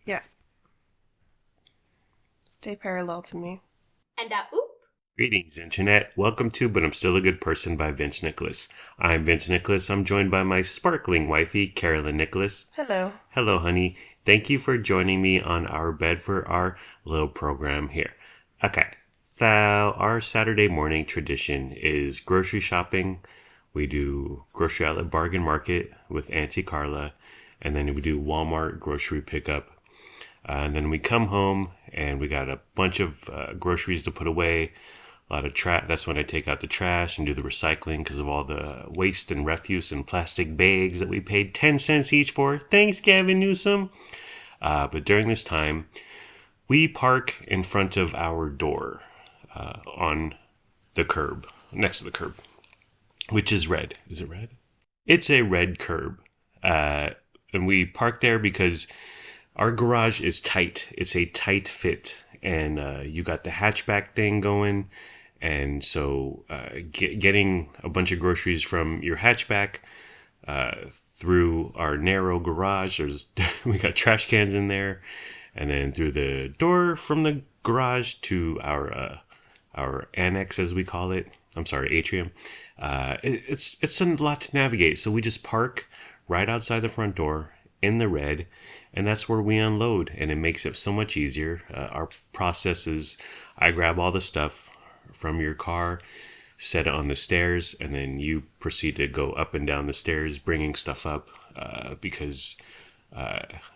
Yeah. Stay parallel to me. And oop. Greetings, Internet. Welcome to But I'm Still a Good Person by Vince Nicholas. I'm Vince Nicholas. I'm joined by my sparkling wifey, Carolyn Nicholas. Hello. Hello, honey. Thank you for joining me on our bed for our little program here. Okay, so our Saturday morning tradition is grocery shopping. We do grocery outlet bargain market with Auntie Carla, and then we do Walmart grocery pickup. And then we come home and we got a bunch of groceries to put away. A lot of trash. That's when I take out the trash and do the recycling because of all the waste and refuse and plastic bags that we paid 10 cents each for. Thanks, Gavin Newsom. But during this time, we park in front of our door on the curb, next to the curb, which is red. Is it red? It's a red curb. And we park there because our garage is tight. It's a tight fit. And you got the hatchback thing going. And so getting a bunch of groceries from your hatchback through our narrow garage, we got trash cans in there. And then through the door from the garage to our annex, as we call it. I'm sorry, atrium. It's a lot to navigate. So we just park right outside the front door in the red, and that's where we unload, and it makes it so much easier. Our process is I grab all the stuff from your car, set it on the stairs, and then you proceed to go up and down the stairs bringing stuff up because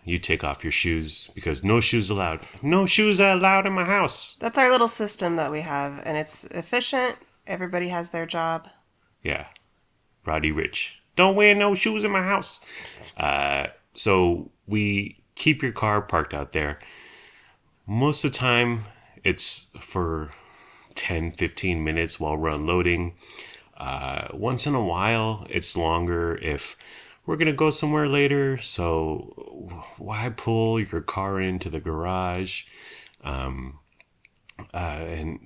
you take off your shoes because no shoes allowed. No shoes are allowed in my house. That's our little system that we have, and it's efficient. Everybody has their job. Yeah. Roddy Rich. Don't wear no shoes in my house. So we keep your car parked out there. Most of the time, it's for 10, 15 minutes while we're unloading. Once in a while, it's longer if we're going to go somewhere later. So why pull your car into the garage? And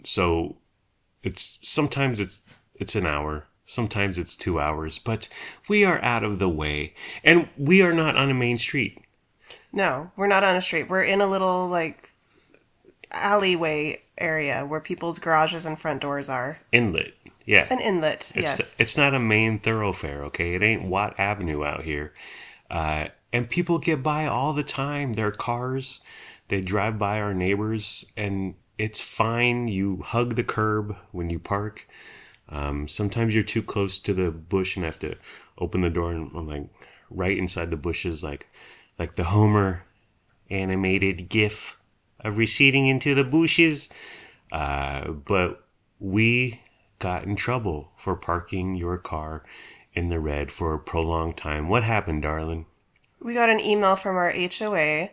so sometimes it's an hour. Sometimes it's 2 hours, but we are out of the way. And we are not on a main street. No, we're not on a street. We're in a little, alleyway area where people's garages and front doors are. Inlet, yeah. An inlet, yes. It's not a main thoroughfare, okay? It ain't Watt Avenue out here. And people get by all the time. Their cars, they drive by our neighbors, and it's fine. You hug the curb when you park. Sometimes you're too close to the bush and have to open the door and I'm like right inside the bushes, like the Homer animated GIF of receding into the bushes. But we got in trouble for parking your car in the red for a prolonged time. What happened, darling? We got an email from our HOA.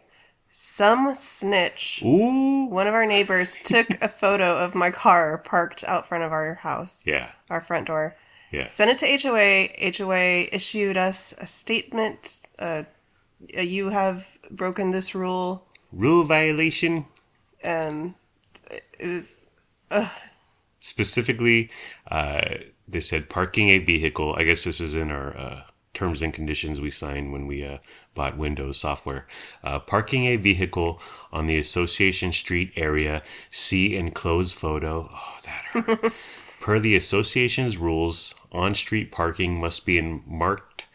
Some snitch, Ooh. one of our neighbors, took a photo of my car parked out front of our house. Yeah. Our front door. Yeah. Sent it to HOA. HOA issued us a statement. You have broken this rule. Rule violation. And it was... Specifically, they said parking a vehicle. I guess this is in our terms and conditions we signed when we bought Windows software. Parking a vehicle on the Association Street area. See enclosed photo. Oh, that hurt. Per the association's rules, on-street parking must be in marked,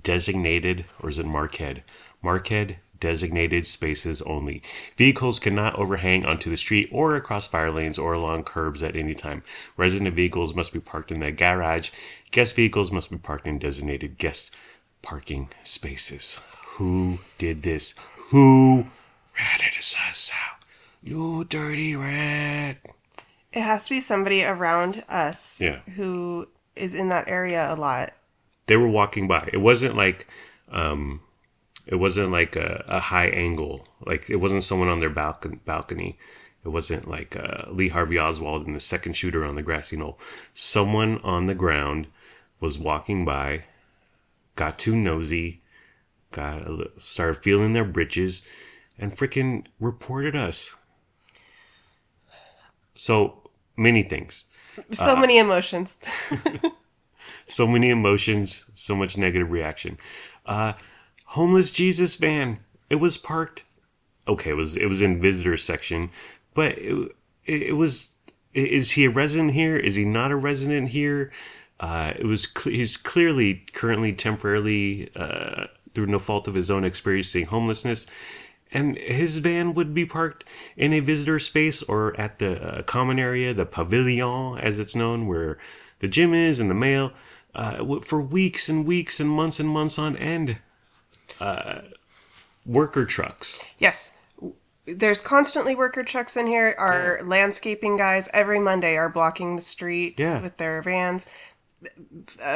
designated, or is it marked? Marked, designated spaces only. Vehicles cannot overhang onto the street or across fire lanes or along curbs at any time. Resident vehicles must be parked in the garage. Guest vehicles must be parked in designated guest parking spaces. Who did this? Who ratted us out? You dirty rat. It has to be somebody around us Yeah. who is in that area a lot. They were walking by. It wasn't like a high angle. Like it wasn't someone on their balcony. It wasn't like Lee Harvey Oswald in the second shooter on the grassy knoll. Someone on the ground was walking by, got too nosy, started feeling their britches, and freaking reported us. So many things. So many emotions. So many emotions, so much negative reaction. Homeless Jesus van. It was parked okay, it was in visitor section, but it was. Is he a resident here? Is he not a resident here? He's clearly currently temporarily through no fault of his own experiencing homelessness, and his van would be parked in a visitor space or at the common area, the pavilion as it's known, where the gym is and the mail, for weeks and weeks and months on end. Worker trucks. Yes. There's constantly worker trucks in here. Our landscaping guys every Monday are blocking the street Yeah. with their vans.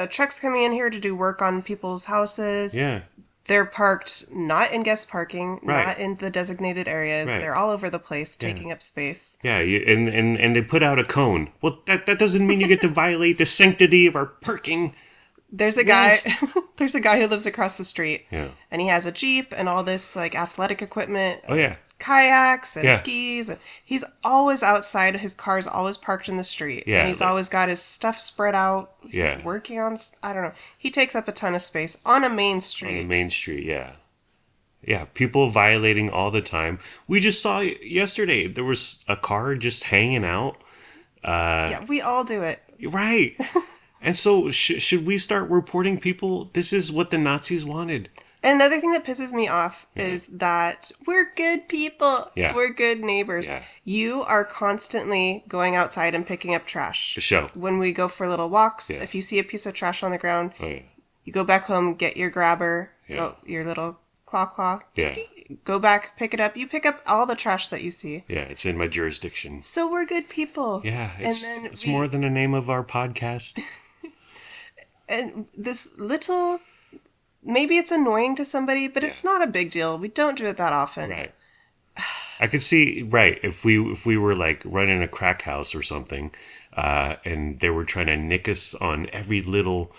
Trucks coming in here to do work on people's houses. Yeah. They're parked not in guest parking, Right. not in the designated areas. Right. They're all over the place, taking up space. Yeah, and they put out a cone. Well, that doesn't mean you get to violate the sanctity of our parking. There's a guy. There's a guy who lives across the street. Yeah. And he has a Jeep and all this like athletic equipment. Oh yeah. Kayaks and Yeah. skis. And he's always outside. His car's always parked in the street. Yeah, And he's like- always got his stuff spread out. Yeah. He's working on, I don't know. He takes up a ton of space on a main street. On the main street, yeah. Yeah, people violating all the time. We just saw yesterday there was a car just hanging out. Yeah, we all do it. Right. And so should we start reporting people? This is what the Nazis wanted. And another thing that pisses me off is that we're good people. Yeah. We're good neighbors. Yeah. You are constantly going outside and picking up trash. The show. When we go for little walks, Yeah. if you see a piece of trash on the ground, Oh yeah. you go back home, get your grabber, Yeah. your little claw, Yeah. go back, pick it up. You pick up all the trash that you see. Yeah, it's in my jurisdiction. So we're good people. Yeah, and it's more than the name of our podcast. And this little, maybe it's annoying to somebody, but it's not a big deal. We don't do it that often. Right. I could see, right, if we were like running a crack house or something, and they were trying to nick us on every little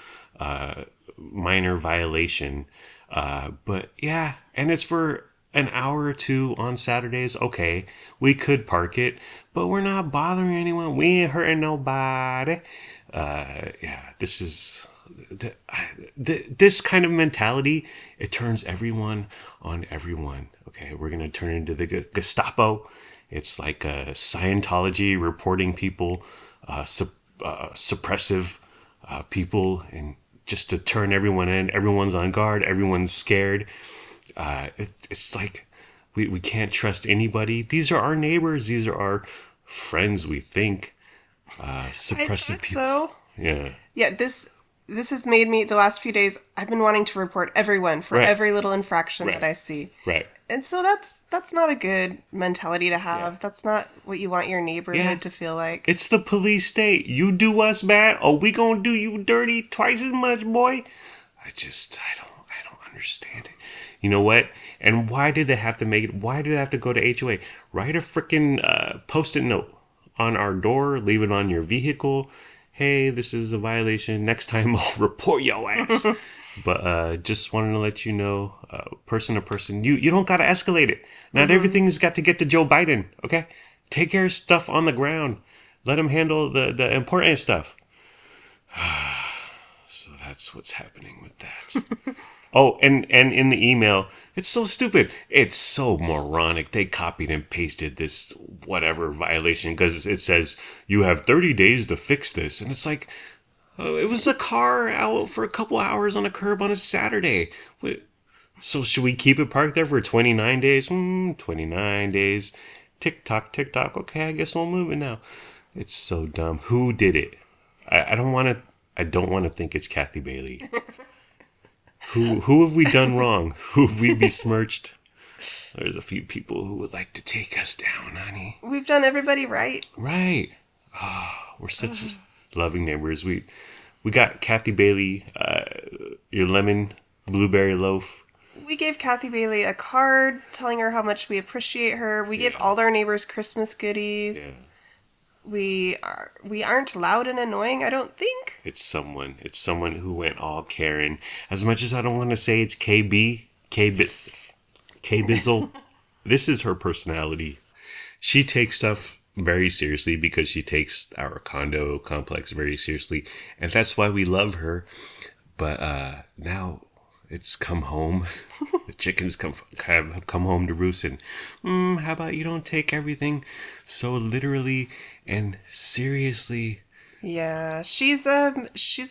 minor violation, but yeah, and it's for an hour or two on Saturdays. Okay, we could park it, but we're not bothering anyone. We ain't hurting nobody. Yeah, this is this kind of mentality. It turns everyone on everyone. Okay, we're gonna turn into the Gestapo. It's like Scientology reporting people, suppressive people, and just to turn everyone in. Everyone's on guard. Everyone's scared. It's like we can't trust anybody. These are our neighbors. These are our friends. We think suppressive I thought people. so. Yeah. Yeah, this has made me, the last few days, I've been wanting to report everyone for Right. every little infraction Right. that I see. Right. And so that's not a good mentality to have. That's not what you want your neighborhood to feel like. It's the police state. You do us bad, or we gonna do you dirty twice as much, boy. I don't understand it. You know what? And why did they have to make it? Why did they have to go to HOA? Write a freaking post-it note on our door. Leave it on your vehicle. Hey, this is a violation. Next time I'll report your ass. But just wanted to let you know, person to person, you don't gotta escalate it. Not everything's got to get to Joe Biden. Okay, take care of stuff on the ground. Let him handle the important stuff. So that's what's happening with that. Oh, and in the email, it's so stupid. It's so moronic. They copied and pasted this whatever violation because it says you have 30 days to fix this. And it's like, it was a car out for a couple hours on a curb on a Saturday. So should we keep it parked there for 29 days? 29 days. Tick tock, tick tock. Okay, I guess we'll move it now. It's so dumb. Who did it? I don't want to think it's Kathy Bailey. Who have we done wrong? Who have we besmirched? There's a few people who would like to take us down, honey. We've done everybody right. Right. Oh, we're such loving neighbors. We got Kathy Bailey, your lemon blueberry loaf. We gave Kathy Bailey a card telling her how much we appreciate her. We gave all our neighbors Christmas goodies. Yeah. We aren't loud and annoying, I don't think. It's someone who went all Karen. As much as I don't want to say it's K Bizzle, this is her personality. She takes stuff very seriously because she takes our condo complex very seriously, and that's why we love her. But now it's come home. The chickens have come home to roost, and how about you don't take everything so literally and seriously? Yeah, she's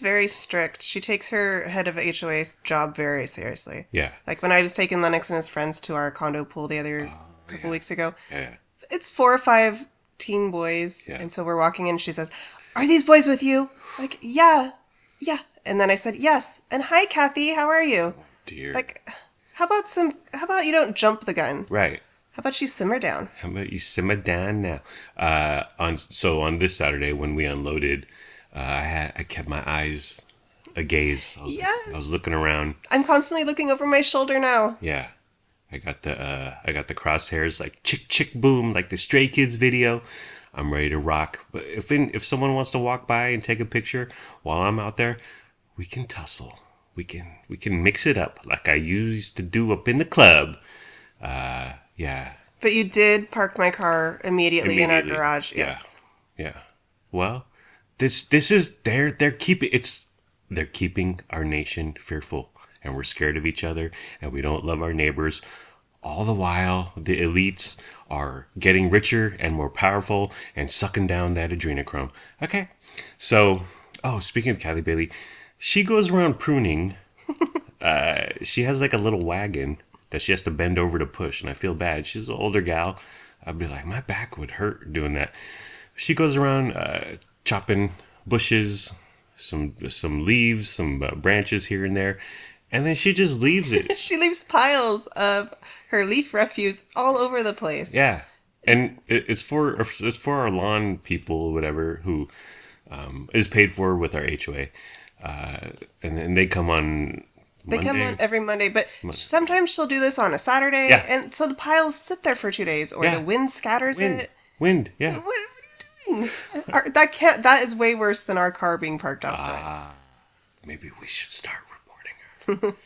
very strict. She takes her head of HOA's job very seriously. Yeah. Like when I was taking Lennox and his friends to our condo pool the other Oh couple yeah. weeks ago, Yeah. it's 4 or 5 teen boys, Yeah. and so we're walking in. She says, "Are these boys with you?" Like, yeah, yeah. And then I said, "Yes." And hi, Kathy. How are you? Dear. Like, How about you don't jump the gun? Right. How about you simmer down? How about you simmer down now? On this Saturday when we unloaded, I kept my eyes a gaze. I was Yes. looking around. I'm constantly looking over my shoulder now. Yeah, I got the crosshairs like chick chick boom like the Stray Kids video. I'm ready to rock. But if someone wants to walk by and take a picture while I'm out there, we can tussle. We can mix it up like I used to do up in the club. Yeah, But you did park my car immediately in our immediately. garage. Yeah, Yes. yeah. Well, this is they're keeping our nation fearful, and we're scared of each other, and we don't love our neighbors. All the while, the elites are getting richer and more powerful and sucking down that adrenochrome. Okay, so speaking of Callie Bailey, she goes around pruning. She has like a little wagon that she has to bend over to push, and I feel bad. She's an older gal. I'd be like, my back would hurt doing that. She goes around chopping bushes, some leaves, some branches here and there, and then she just leaves it. She leaves piles of her leaf refuse all over the place. Yeah, and it's for our lawn people or whatever who is paid for with our HOA, and then they come on They come on Monday. every Monday, but sometimes she'll do this on a Saturday, Yeah, and so the piles sit there for 2 days, or the yeah, wind scatters wind, it. wind, yeah. What are you doing? That is way worse than our car being parked out front. Maybe we should start reporting her.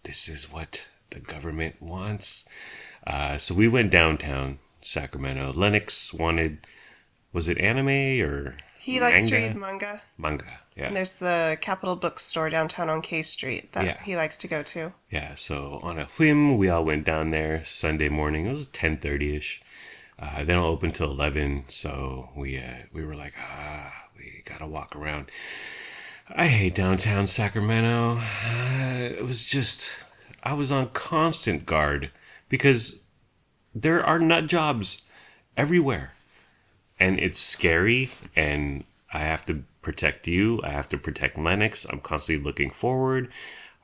This is what the government wants. So we went downtown Sacramento. Lennox wanted, was it anime or He likes to read manga? manga. Manga, yeah. And there's the Capitol Bookstore downtown on K Street that Yeah. he likes to go to. Yeah, so on a whim, we all went down there Sunday morning. It was 10:30ish. They don't open till 11, so we were like, we gotta walk around. I hate downtown Sacramento. It was just, I was on constant guard because there are nut jobs everywhere. And it's scary, and I have to protect you. I have to protect Lennox. I'm constantly looking forward.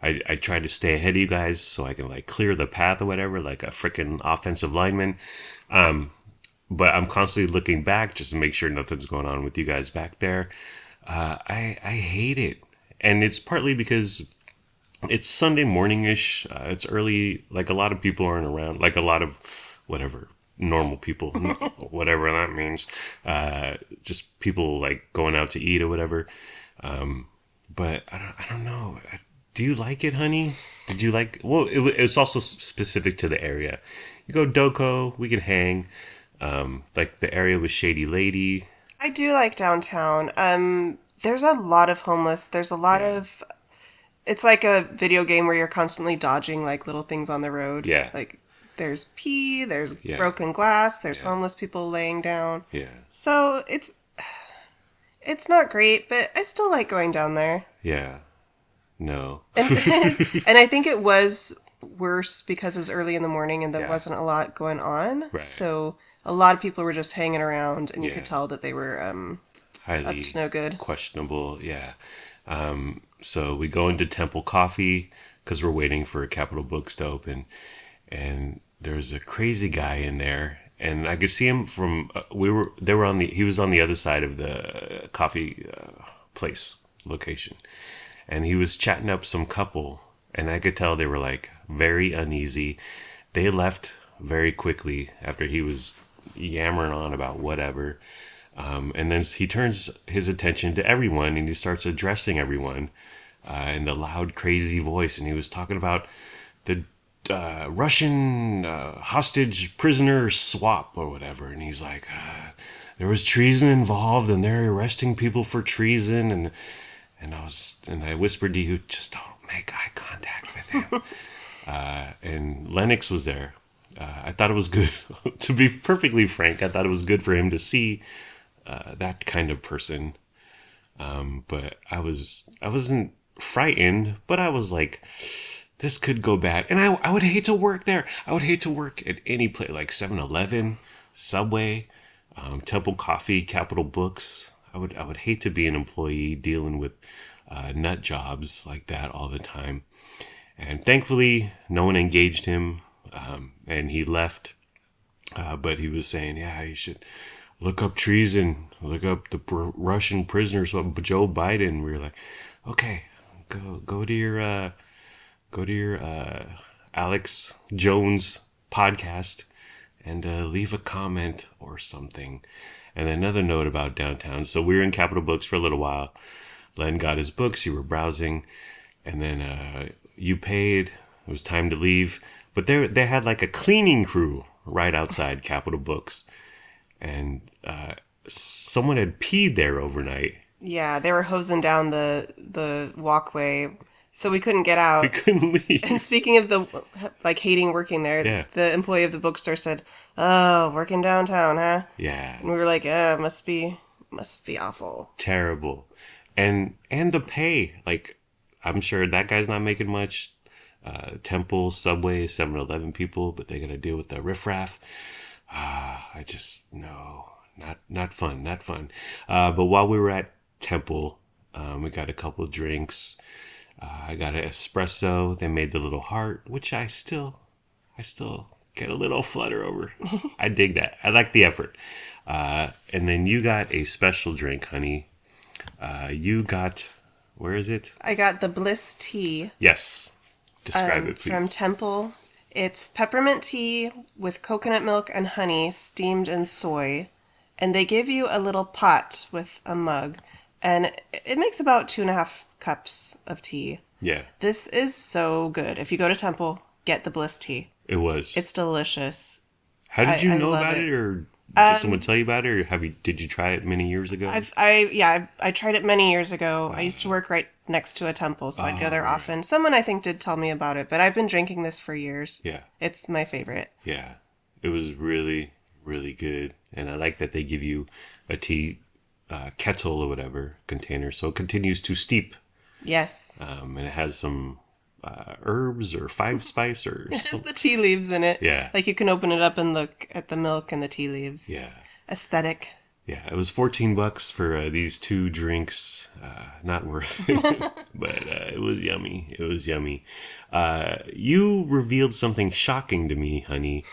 I try to stay ahead of you guys so I can like clear the path or whatever, like a freaking offensive lineman. But I'm constantly looking back just to make sure nothing's going on with you guys back there. I hate it, and it's partly because it's Sunday morning-ish. It's early. Like a lot of people aren't around. Like a lot of whatever normal people, whatever that means. Just people like going out to eat or whatever. But I don't know. Do you like it, honey? Did you like? Well, it's also specific to the area. You go Doko, we can hang. Like the area with Shady Lady. I do like downtown. There's a lot of homeless. There's a lot Yeah. of. It's like a video game where you're constantly dodging like little things on the road. Yeah. Like there's pee, there's Yeah. broken glass, there's Yeah. homeless people laying down. Yeah. So it's not great, but I still like going down there. Yeah. No. And and I think it was worse because it was early in the morning and there Yeah. wasn't a lot going on. Right. So a lot of people were just hanging around, and you Yeah. could tell that they were up Highly to no good. questionable. Yeah. So we go into Temple Coffee because we're waiting for Capitol Books to open, and there's a crazy guy in there, and I could see him from he was on the other side of the coffee place location, and he was chatting up some couple, and I could tell they were like very uneasy. They left very quickly after he was yammering on about whatever. And then he turns his attention to everyone and he starts addressing everyone in the loud, crazy voice. And he was talking about the Russian hostage prisoner swap or whatever. And he's like, there was treason involved and they're arresting people for treason. and I whispered to you, just don't make eye contact with him. And Lennox was there. I thought it was good. To be perfectly frank, I thought it was good for him to see that kind of person. But I wasn't frightened, but I was like, this could go bad. And I would hate to work there. I would hate to work at any place like 7-Eleven, Subway, Temple Coffee, Capital Books. I would hate to be an employee dealing with nut jobs like that all the time. And thankfully, no one engaged him, and he left. But he was saying, yeah, you should look up treason, look up the Russian prisoners, Joe Biden. We were like, okay, go to your Alex Jones podcast and leave a comment or something. And another note about downtown. So we were in Capitol Books for a little while. Len got his books. You were browsing, and then you paid. It was time to leave, but they had like a cleaning crew right outside Capitol Books, and someone had peed there overnight. Yeah, they were hosing down the walkway, so we couldn't get out. We couldn't leave. And speaking of the hating working there, Yeah. The employee of the bookstore said, "Oh, working downtown, huh?" Yeah. And we were like, must be awful." Terrible. And the pay, like, I'm sure that guy's not making much. Temple, Subway, 7-Eleven people, but they got to deal with the riffraff. I just, no, not fun. But while we were at Temple, we got a couple drinks. I got an espresso. They made the little heart, which I still get a little flutter over. I dig that. I like the effort. And then you got a special drink, honey. You got, where is it? I got the Bliss tea. Yes. Describe it, please. From Temple. It's peppermint tea with coconut milk and honey steamed in soy. And they give you a little pot with a mug. And it makes about 2.5 cups of tea. Yeah. This is so good. If you go to Temple, get the Bliss tea. It was. It's delicious. How did you I know love about it, or did someone tell you about it, or did you try it many years ago? I tried it many years ago. I used to work right next to a temple, so I'd go there often. Someone I think did tell me about it, but I've been drinking this for years. Yeah. It's my favorite. Yeah. It was really, really good. And I like that they give you a tea kettle or whatever container, so it continues to steep. Yes. And it has some herbs or 5 spice or It has something. the tea leaves in it. Yeah. Like you can open it up and look at the milk and the tea leaves. Yeah. It's aesthetic. Yeah, it was $14 for these 2 drinks. Not worth it, but it was yummy. It was yummy. You revealed something shocking to me, honey.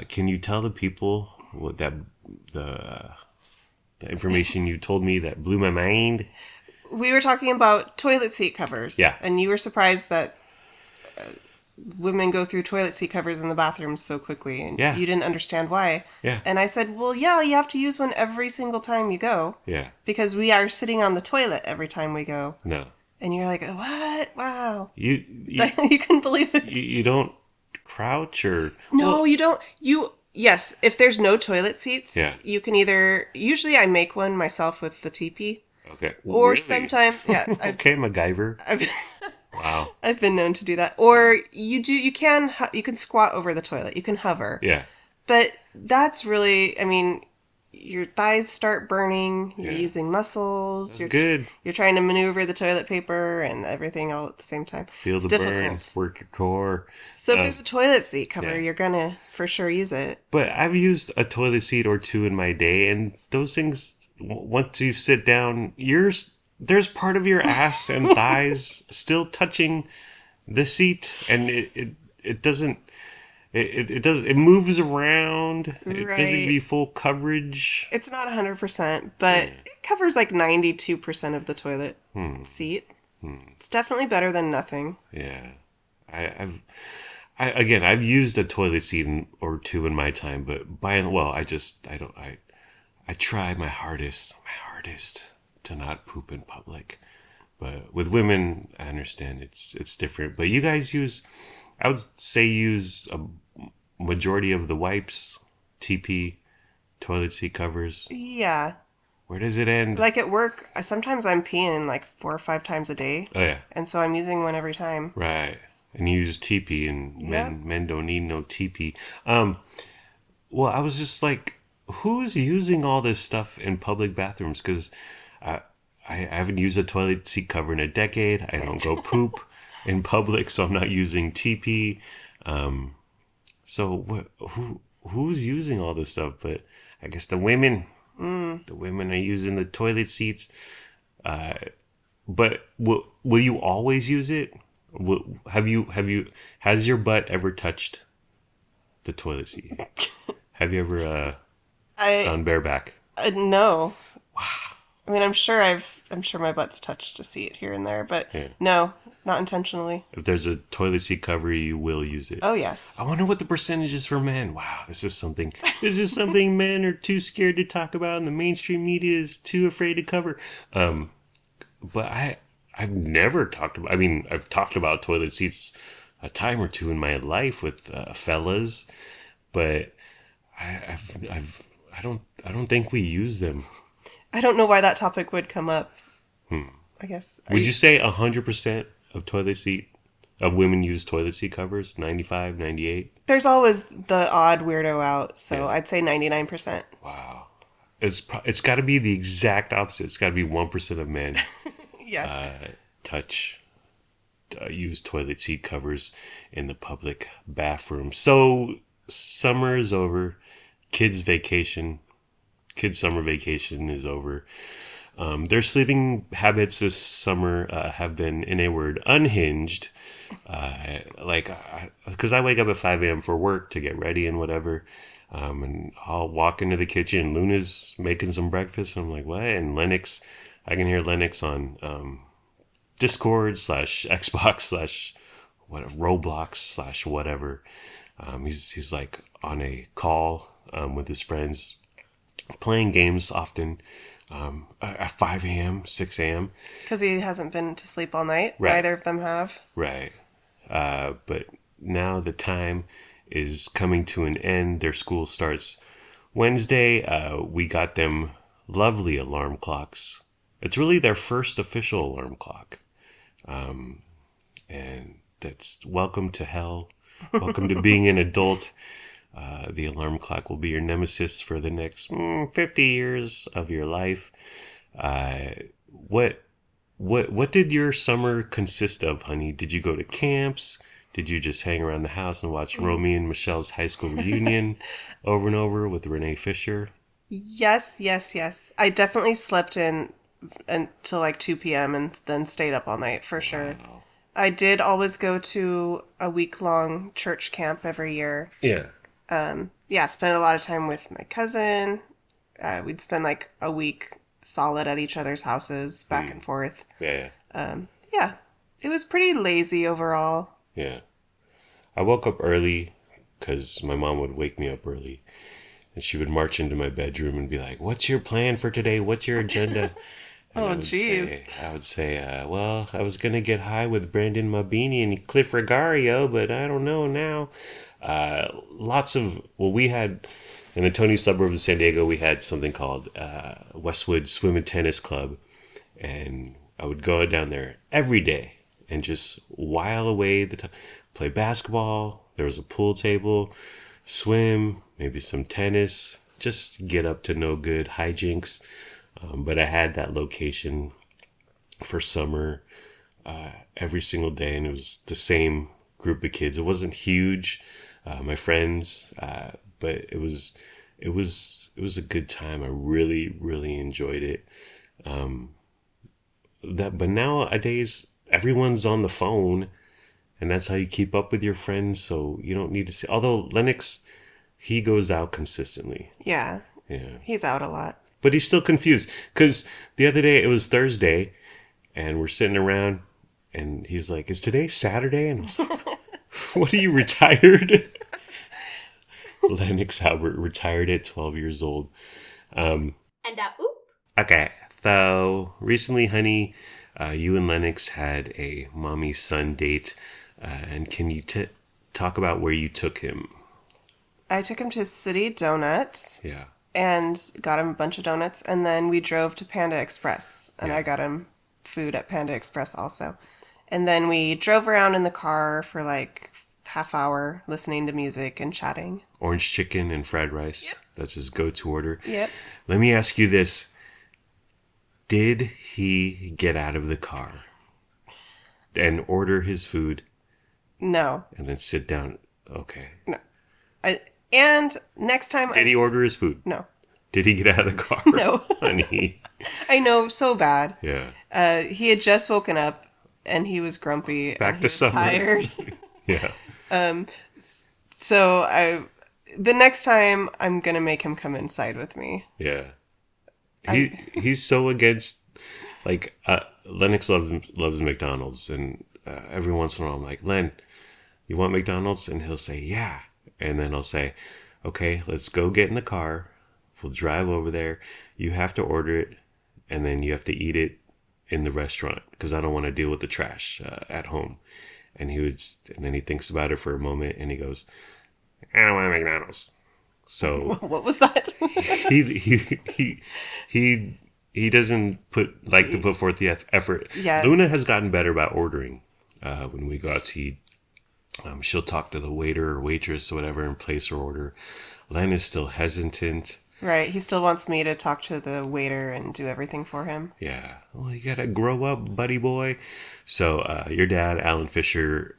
Can you tell the people what the information you told me that blew my mind? We were talking about toilet seat covers. Yeah. And you were surprised that women go through toilet seat covers in the bathrooms so quickly, and Yeah. you didn't understand why. Yeah. And I said, well, yeah, you have to use one every single time you go. Yeah. Because we are sitting on the toilet every time we go. No. And you're like, what? Wow. You You couldn't believe it. you don't crouch or No, you don't. Yes, if there's no toilet seats, Yeah. you can usually I make one myself with the teepee. okay. Or Really? sometimes, yeah. Okay, MacGyver. Wow. I've been known to do that. Or you can squat over the toilet. You can hover. Yeah. But that's really, I mean, your thighs start burning. You're Yeah. using muscles. That's good. You're trying to maneuver the toilet paper and everything all at the same time. Feel It's the difficult. burn. Work your core. So if there's a toilet seat cover, yeah. you're gonna for sure use it. But I've used a toilet seat or 2 in my day, and those things, once you sit down, there's part of your ass and thighs still touching the seat, and it doesn't. It moves around. It Right. doesn't be full coverage. It's not 100%, but it covers like 92% of the toilet seat. It's definitely better than nothing. Yeah, I've used a toilet seat or 2 in my time, but I try my hardest to not poop in public. But with women, I understand it's different. But you guys I would say use a majority of the wipes, TP, toilet seat covers. Yeah. Where does it end? Like at work, sometimes I'm peeing like 4 or 5 times a day, Oh yeah, and so I'm using one every time. right. And you use TP, and Yep. men don't need no TP. Well, I was just like, who's using all this stuff in public bathrooms? Because I, I haven't used a toilet seat cover in a decade. I don't go poop in public, so I'm not using TP. So who's using all this stuff? But I guess the women. The women are using the toilet seats. But will you always use it? Has your butt ever touched the toilet seat? Have you ever I gone bareback? no. I mean, I'm sure my butt's touched a seat here and there, but Yeah. no, not intentionally. If there's a toilet seat cover, you will use it. Oh yes. I wonder what the percentage is for men. Wow, this is something. This is something men are too scared to talk about, and the mainstream media is too afraid to cover. But I've never talked about. I mean, I've talked about toilet seats a time or two in my life with fellas, but I don't think we use them. I don't know why that topic would come up. I guess. Would you say 100% of women use toilet seat covers? 95, 98? There's always the odd weirdo out, so Yeah. I'd say 99%. Wow. It's got to be the exact opposite. It's got to be 1% of men Yeah. use toilet seat covers in the public bathroom. So summer is over. Kids summer vacation is over. Their sleeping habits this summer have been, in a word, unhinged. Because I wake up at 5 a.m. for work to get ready and whatever. And I'll walk into the kitchen. Luna's making some breakfast. And I'm like, what? And I can hear Lennox on Discord / Xbox / what Roblox / whatever. He's like on a call with his friends, playing games often at 5 a.m., 6 a.m. Because he hasn't been to sleep all night. Right. Neither of them have. Right. But now the time is coming to an end. Their school starts Wednesday. We got them lovely alarm clocks. It's really their first official alarm clock. And that's welcome to hell. Welcome to being an adult. The alarm clock will be your nemesis for the next 50 years of your life. What did your summer consist of, honey? Did you go to camps? Did you just hang around the house and watch Romy and Michelle's high school reunion over and over with Renee Fisher? Yes, yes, yes. I definitely slept in until like 2 p.m. and then stayed up all night for sure. Wow. I did always go to a week-long church camp every year. Yeah. Yeah, spent a lot of time with my cousin. We'd spend like a week solid at each other's houses, back and forth. Yeah. Yeah, it was pretty lazy overall. Yeah. I woke up early because my mom would wake me up early. And she would march into my bedroom and be like, "What's your plan for today? What's your agenda?" And Oh, jeez. I would say, well, I was going to get high with Brandon Mabini and Cliff Regario, but I don't know now. We had, in the Tony suburb of San Diego, we had something called Westwood Swim and Tennis Club. And I would go down there every day and just while away the time, play basketball. There was a pool table, swim, maybe some tennis, just get up to no good hijinks. But I had that location for summer every single day, and it was the same group of kids. It wasn't huge, my friends, but it was a good time. I really, really enjoyed it. But nowadays everyone's on the phone, and that's how you keep up with your friends. So you don't need to see. Although Lennox, he goes out consistently. Yeah, Yeah. he's out a lot. But he's still confused because the other day it was Thursday and we're sitting around and he's like, "Is today Saturday?" And I was like, "What are you, retired?" Lennox Albert retired at 12 years old. Okay, so recently, honey, you and Lennox had a mommy-son date. And can you talk about where you took him? I took him to City Donuts. Yeah. and got him a bunch of donuts. And then we drove to Panda Express, and Yeah. I got him food at Panda Express also. And then we drove around in the car for like half hour listening to music and chatting. Orange chicken and fried Yep. rice. That's his go-to order. Yep. Let me ask you this. Did he get out of the car and order his food No. and then sit down? Okay. No. I, and next time Did he order his food? no. Did he get out of the car? No. Honey. I know, so bad. Yeah. He had just woken up and he was grumpy Back and he to was summer. tired. Yeah. So but next time I'm gonna make him come inside with me. Yeah. He's so against, like, Lennox loves McDonald's, and every once in a while I'm like, Len, you want McDonald's? And he'll say, yeah. And then I'll say, okay, let's go get in the car. We'll drive over there. You have to order it, and then you have to eat it in the restaurant because I don't want to deal with the trash at home. And and then he thinks about it for a moment, and he goes, I don't want McDonald's. So What was that? he he he he doesn't like to put forth the effort. Yeah. Luna has gotten better about ordering. When we go out to eat, she'll talk to the waiter or waitress or whatever and place her order. Len is still hesitant. Right. He still wants me to talk to the waiter and do everything for him. Yeah, well, you gotta grow up, buddy boy. So your dad, Alan Fisher,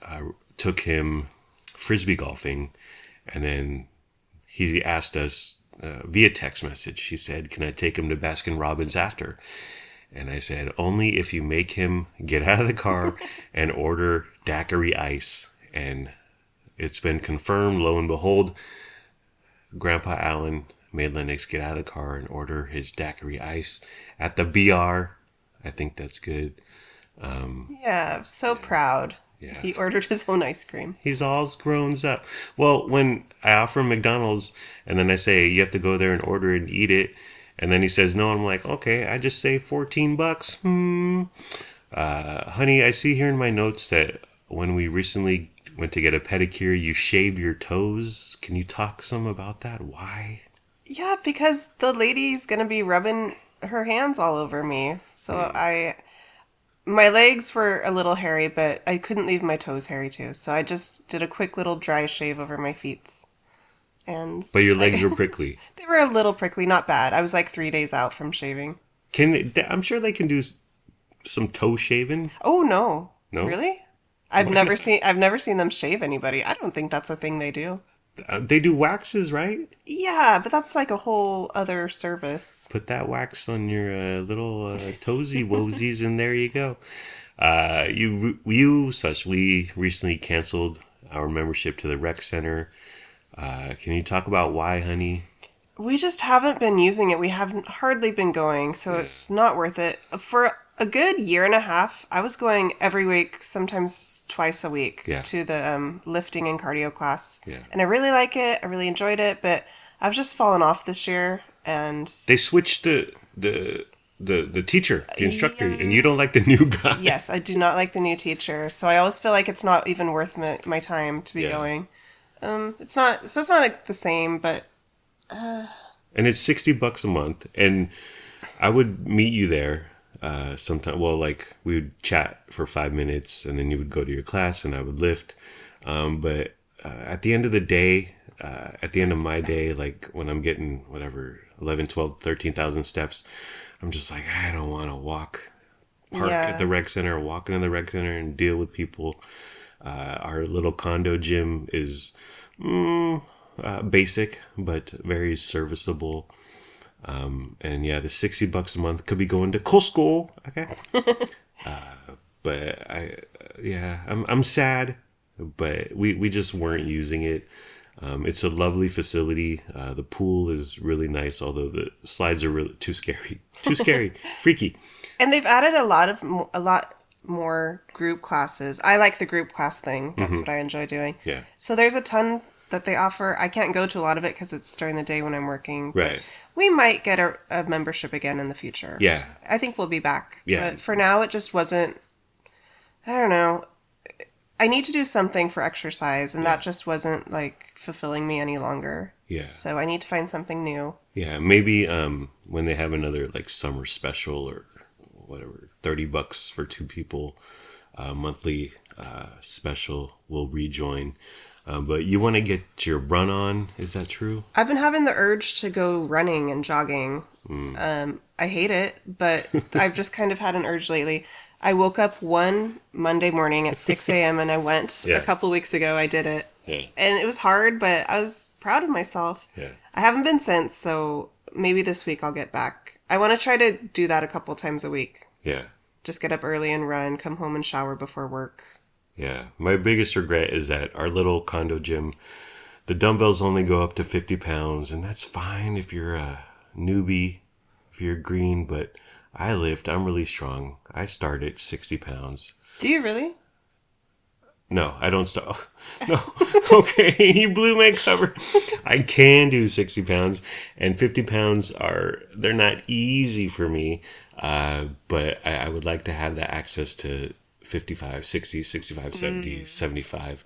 took him frisbee golfing, and then he asked us via text message. He said, "Can I take him to Baskin Robbins after?" And I said, "Only if you make him get out of the car and order daiquiri ice." And it's been confirmed. Lo and behold, Grandpa Allen made Lennox get out of the car and order his daiquiri ice at the BR. I think that's good. Yeah, I'm so proud. Yeah. He ordered his own ice cream. He's all grown up. Well, when I offer him McDonald's and then I say you have to go there and order it and eat it, and then he says no, I'm like, okay, I just say $14. Honey, I see here in my notes that when we recently went to get a pedicure, you shaved your toes. Can you talk some about that? Why? Yeah, because the lady's gonna be rubbing her hands all over me. So my legs were a little hairy, but I couldn't leave my toes hairy too. So I just did a quick little dry shave over my feet. And But your legs were prickly. they were a little prickly, not bad. I was like 3 days out from shaving. I'm sure they can do some toe shaving. Oh no. No? Really? Why not? I've never seen them shave anybody. I don't think that's a thing they do. They do waxes, right? Yeah, but that's like a whole other service. Put that wax on your little toesy woesies, and there you go. We recently canceled our membership to the rec center. Can you talk about why, honey? We just haven't been using it. We haven't hardly been going, so it's not worth it. For a good year and a half, I was going every week, sometimes twice a week, Yeah. to the lifting and cardio class. Yeah. And I really like it. I really enjoyed it, but I've just fallen off this year. And They switched the teacher, the instructor, Yeah. and you don't like the new guy. yes, I do not like the new teacher, so I always feel like it's not even worth my time to be Yeah. going. It's not like the same, but And it's $60 a month, and I would meet you there sometime. Well, like we would chat for 5 minutes, and then you would go to your class, and I would lift. But at the end of the day, at the end of my day, like when I'm getting whatever 11, 12, 13,000 steps, I'm just like, I don't want to park Yeah. at the rec center, walk into the rec center, and deal with people. Our little condo gym is basic but very serviceable. And yeah, the $60 a month could be going to Costco. Okay. But I'm sad, but we just weren't using it. It's a lovely facility. The pool is really nice, although the slides are really too scary, freaky. and they've added a lot more group classes. I like the group class thing. That's what I enjoy doing. Yeah. So there's a ton that they offer. I can't go to a lot of it because it's during the day when I'm working. but Right. We might get a membership again in the future. Yeah. I think we'll be back. Yeah. But for now, it just wasn't. I don't know. I need to do something for exercise, and Yeah. that just wasn't like fulfilling me any longer. Yeah. So I need to find something new. Yeah, maybe when they have another like summer special or whatever, $30 for two people, monthly special, we'll rejoin. But you want to get your run on? Is that true? I've been having the urge to go running and jogging. I hate it, but I've just kind of had an urge lately. I woke up one Monday morning at 6 a.m. and I went Yeah. a couple weeks ago. I did it. Yeah. And it was hard, but I was proud of myself. Yeah. I haven't been since, so maybe this week I'll get back. I want to try to do that a couple times a week. Yeah. Just get up early and run, come home and shower before work. Yeah. My biggest regret is that our little condo gym, the dumbbells only go up to 50 pounds, and that's fine if you're a newbie, if you're green, but I'm really strong. I start at 60 pounds. Do you really? No, I don't start. No. Okay, you blew my cover. I can do 60 pounds, and 50 pounds they're not easy for me, but I would like to have that access to 55, 60, 65, 70, 75.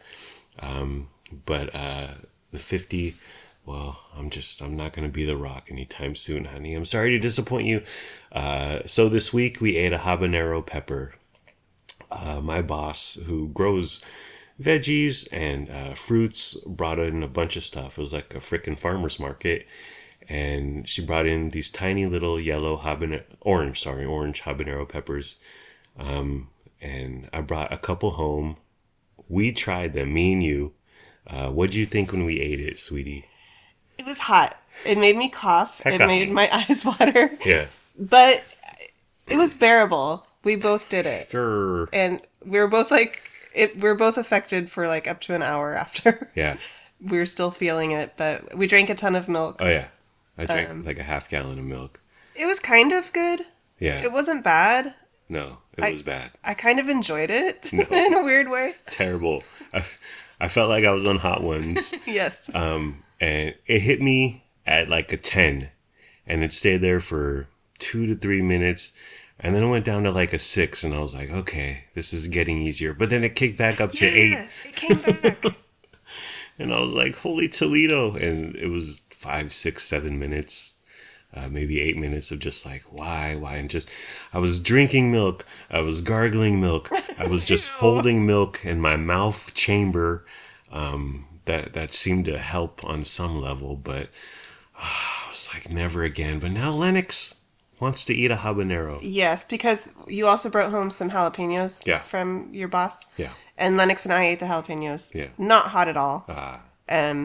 But the 50, well, I'm not going to be the Rock anytime soon, honey. I'm sorry to disappoint you. So this week we ate a habanero pepper. My boss, who grows veggies and fruits, brought in a bunch of stuff. It was like a freaking farmer's market. And she brought in these tiny little yellow orange habanero peppers. And I brought a couple home. We tried them, me and you. What'd you think when we ate it, sweetie? It was hot. It made me cough. Heck It off. made my eyes water. Yeah. But it was bearable. We both did it. Sure. And we were both we were both affected for like up to an hour after. Yeah. We were still feeling it, but we drank a ton of milk. Oh, yeah. I drank like a half gallon of milk. It was kind of good. Yeah. It wasn't bad. No, it was bad. I kind of enjoyed it No. in a weird way. Terrible. I felt like I was on Hot Ones. Yes. And it hit me at like a 10, and it stayed there for 2 to 3 minutes, and then it went down to like a 6, and I was like, okay, this is getting easier. But then it kicked back up to 8, it came back. and I was like, holy Toledo. And it was 5, 6, 7 minutes, maybe 8 minutes of just like, why? And just, I was drinking milk, I was gargling milk, I was just holding milk in my mouth chamber. That seemed to help on some level, but I was like, never again. But now Lennox wants to eat a habanero. Yes, because you also brought home some jalapenos from your boss. Yeah. And Lennox and I ate the jalapenos. Yeah. Not hot at all. Ah.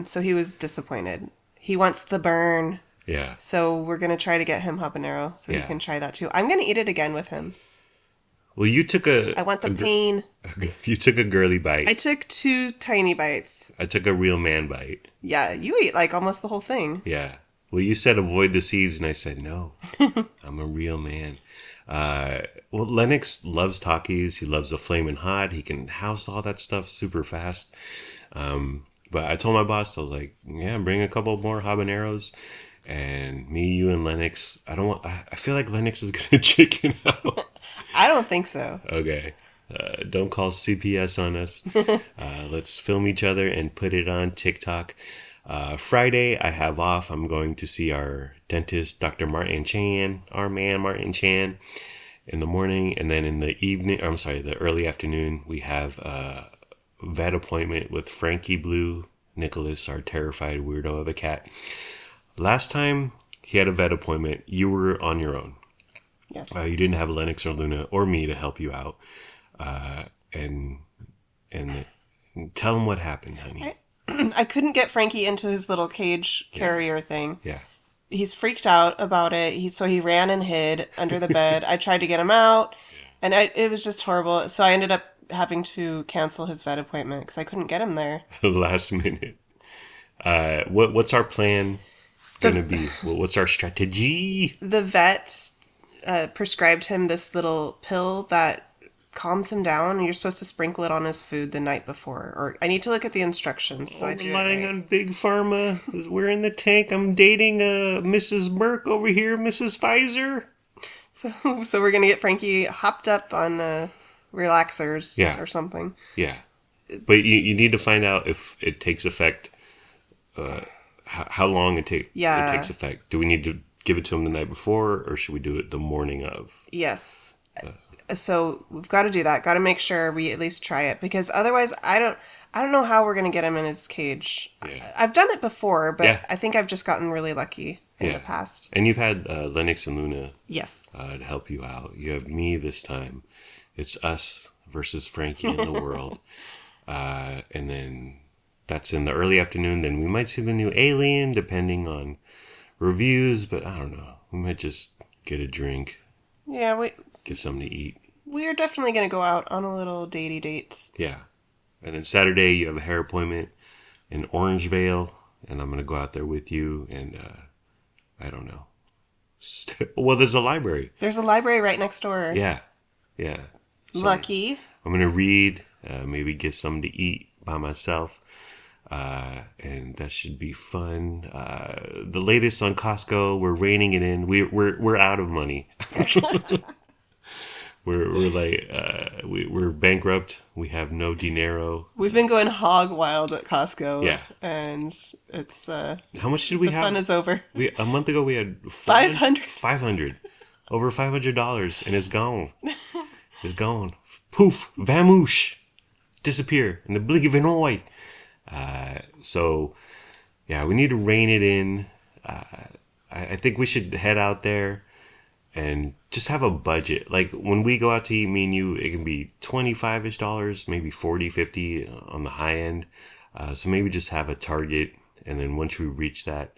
So he was disappointed. He wants the burn. Yeah. So we're going to try to get him habanero so he can try that too. I'm going to eat it again with him. Well, you took I want the pain. You took a girly bite. I took 2 tiny bites. I took a real man bite. Yeah, you ate like almost the whole thing. Yeah. Well, you said avoid the seeds, and I said no. I'm a real man. Well, Lennox loves Takis. He loves the Flamin' Hot. He can house all that stuff super fast. But I told my boss, I was like, yeah, bring a couple more habaneros. And me, you, and Lennox. I feel like Lennox is gonna chicken out. I don't think so. Okay. Don't call CPS on us. Let's film each other and put it on TikTok. Friday, I have off. I'm going to see our dentist, Dr. Martin Chan, our man, Martin Chan, in the morning. And then in the early afternoon, we have a vet appointment with Frankie Blue Nicholas, our terrified weirdo of a cat. Last time he had a vet appointment, you were on your own. Yes. You didn't have Lennox or Luna or me to help you out. And tell him what happened, honey. I couldn't get Frankie into his little cage carrier thing. Yeah. He's freaked out about it. So he ran and hid under the bed. I tried to get him out, and it was just horrible. So I ended up having to cancel his vet appointment because I couldn't get him there. Last minute. What's our plan going to be? What's our strategy? The vet prescribed him this little pill that calms him down, and you're supposed to sprinkle it on his food the night before. Or I need to look at the instructions so I do it Relying right. on Big Pharma. We're in the tank. I'm dating Mrs. Merck over here, Mrs. Pfizer. So we're gonna get Frankie hopped up on relaxers Yeah. or something. Yeah. But you need to find out if it takes effect. How long it Yeah. takes effect. Do we need to give it to them the night before, or should we do it the morning of? Yes. So we've got to do that. Got to make sure we at least try it because otherwise, I don't know how we're gonna get him in his cage. Yeah. I've done it before, but Yeah. I think I've just gotten really lucky in the Yeah. past. And you've had Lennox and Luna Yes. to help you out. You have me this time. It's us versus Frankie in the world. And then that's in the early afternoon. Then we might see the new Alien, depending on reviews. But I don't know. We might just get a drink, Yeah, get something to eat. we're definitely gonna go out on a little datey date. Yeah. And then Saturday, you have a hair appointment in Orangevale. And I'm going to go out there with you. And I don't know. Well, there's a library. There's a library right next door. Yeah. Yeah. So Lucky. I'm going to read, maybe get something to eat by myself. And that should be fun. The latest on Costco, we're reining it in. We're out of money. we're bankrupt. We have no dinero. We've been going hog wild at Costco. Yeah. And it's How much did we the have? fun is over. A month ago we had 500. 500. Over $500, and it's gone. It's gone. Poof, vamoosh, disappear in the blink of an eye. So, yeah, we need to rein it in. I think we should head out there and just have a budget. Like when we go out to eat, me and you, it can be $25-ish dollars, maybe 40, 50 on the high end. So maybe just have a target, and then once we reach that,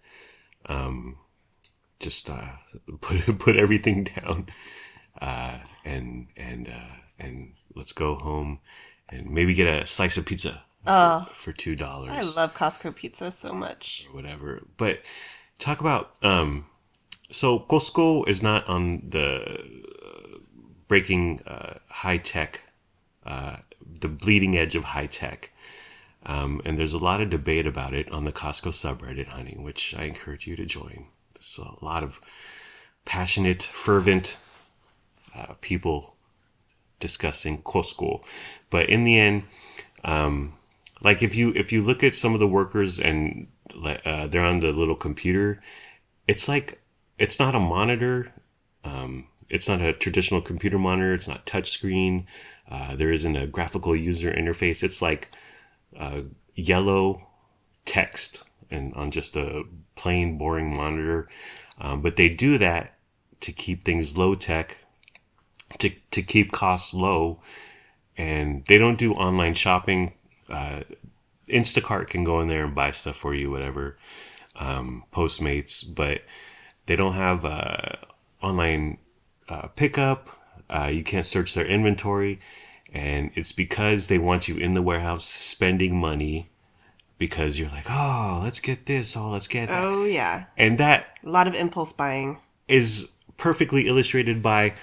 just put everything down, and let's go home and maybe get a slice of pizza for $2. I love Costco pizza so much. Or whatever. But talk about so Costco is not on the breaking high tech, the bleeding edge of high tech. And there's a lot of debate about it on the Costco subreddit, honey, which I encourage you to join. There's a lot of passionate, fervent people discussing Costco. But in the end, like if you look at some of the workers and they're on the little computer, it's like it's not a monitor. It's not a traditional computer monitor. It's not touchscreen. There isn't a graphical user interface. It's like yellow text and on just a plain boring monitor. But they do that to keep things low tech, to keep costs low, and they don't do online shopping. Instacart can go in there and buy stuff for you, whatever. Postmates, but they don't have online pickup. You can't search their inventory, and it's because they want you in the warehouse spending money because you're like, oh, let's get this, oh, let's get that. Oh, yeah. And that A lot of impulse buying. is perfectly illustrated by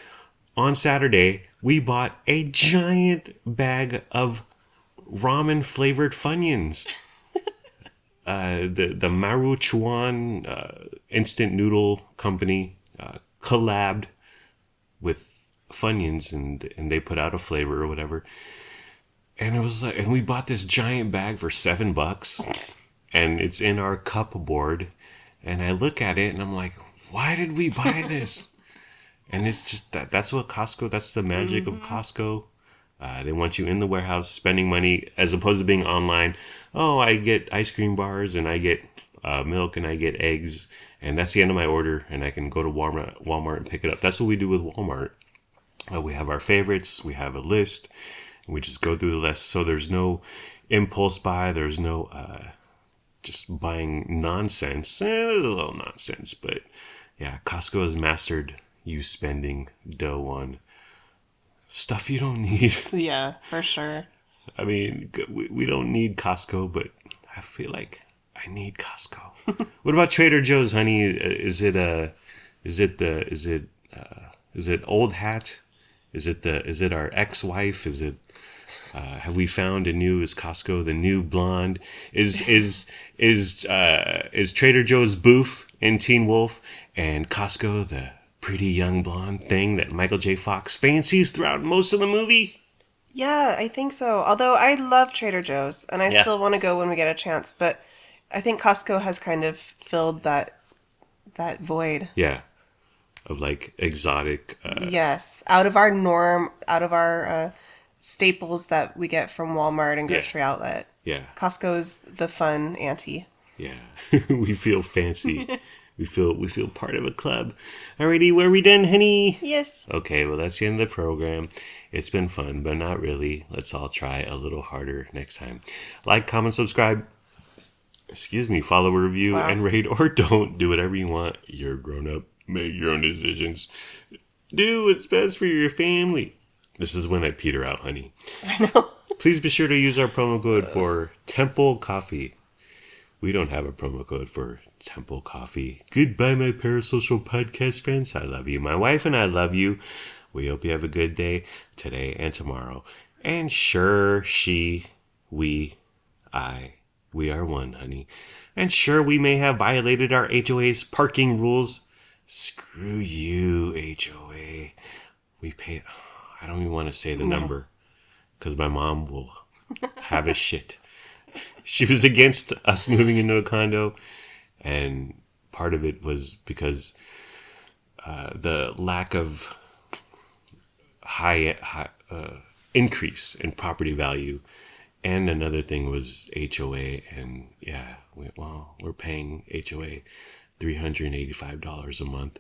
on Saturday, we bought a giant bag of ramen flavored Funyuns. The Maruchuan instant noodle company collabed with Funyuns, and they put out a flavor or whatever. And it was like, and we bought this giant bag for $7, and it's in our cupboard. And I look at it and I'm like, why did we buy this? And it's just that's what Costco. That's the magic of Costco. They want you in the warehouse spending money as opposed to being online. Oh, I get ice cream bars and I get milk and I get eggs, and that's the end of my order, and I can go to Walmart and pick it up. That's what we do with Walmart. We have our favorites. We have a list. And we just go through the list. So there's no impulse buy. There's no just buying nonsense. There's a little nonsense, but yeah, Costco has mastered you spending dough on stuff you don't need. Yeah, for sure. I mean, we don't need Costco, but I feel like I need Costco. What about Trader Joe's, honey? Is it old hat? Is it our ex-wife? Is it have we found a new? Is Costco the new blonde? Is Trader Joe's Boof in Teen Wolf and Costco the pretty young blonde thing that Michael J. Fox fancies throughout most of the movie? Yeah, I think so. Although I love Trader Joe's and I Yeah. still want to go when we get a chance, but I think Costco has kind of filled that void. Yeah. Of like exotic. Yes, out of our norm, out of our staples that we get from Walmart and Yeah. grocery outlet. Yeah. Costco's the fun auntie. Yeah. We feel fancy. We feel part of a club. Alrighty, where we done, honey? Yes. Okay, well that's the end of the program. It's been fun, but not really. Let's all try a little harder next time. Like, comment, subscribe. Excuse me, follow, review, Wow. and rate, or don't. Do whatever you want. You're grown up. Make your own decisions. Do what's best for your family. This is when I peter out, honey. I know. Please be sure to use our promo code for Temple Coffee. We don't have a promo code for Temple Coffee. Goodbye, my parasocial podcast friends. I love you. My wife and I love you. We hope you have a good day today and tomorrow. And sure, I, we are one, honey. And sure, we may have violated our HOA's parking rules. Screw you, HOA. We pay. I don't even want to say the No. number because my mom will have a shit. She was against us moving into a condo, and part of it was because the lack of high increase in property value, and another thing was HOA, and yeah, we're paying HOA $385 a month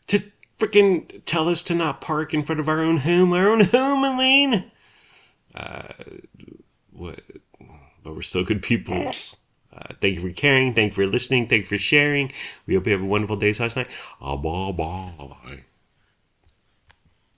to freaking tell us to not park in front of our own home, Elaine. What? But we're still good people. Thank you for caring. Thank you for listening. Thank you for sharing. We hope you have a wonderful day. Bye bye.